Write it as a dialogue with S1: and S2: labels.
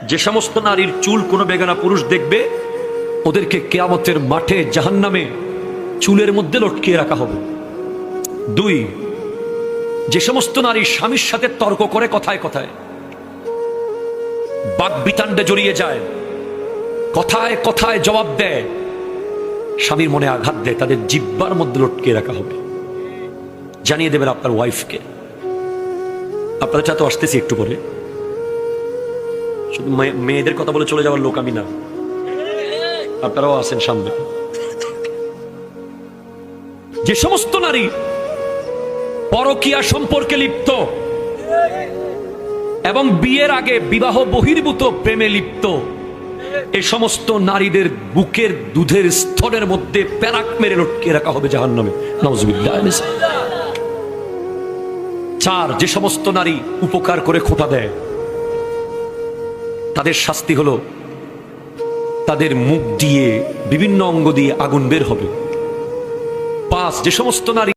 S1: যে সমস্ত নারীর চুল কোনো বেগানা পুরুষ দেখবে, ওদেরকে কিয়ামতের মাঠে জাহান্নামে চুলের মধ্যে লটকিয়ে রাখা হবে। 2, যে সমস্ত নারী স্বামীর সাথে তর্ক করে কথায় কথায়, বাকবিতান্ডে জড়িয়ে যায়, কথায় কথায় জবাব দেয়, স্বামীর মনে আঘাত দেয়, তাদের জিহ্বার মধ্যে লটকিয়ে রাখা হবে। জানিয়ে দেবেন আপনার ওয়াইফকে। আপনাদের সাথে আসতেছি একটু পরে। শুধু মেয়েদের কথা বলে চলে যাওয়ার লোক আমি না, আপনারাও আছেন সামনে। যে সমস্ত নারী পরকীয়া সম্পর্কে লিপ্ত এবং বিয়ের আগে বিবাহ বহির্ভূত প্রেমে লিপ্ত, এই সমস্ত নারীদের বুকের দুধের স্তরের মধ্যে প্যারাক মেরে লটকিয়ে রাখা হবে জাহান্নামে। নাউজুবিল্লাহ। 4, যে সমস্ত নারী উপকার করে খোঁটা দেয়, তাদের শাস্তি হলো তাদের মুখ দিয়ে বিভিন্ন অঙ্গ দিয়ে আগুন বের হবে। 5, যে সমস্ত নারী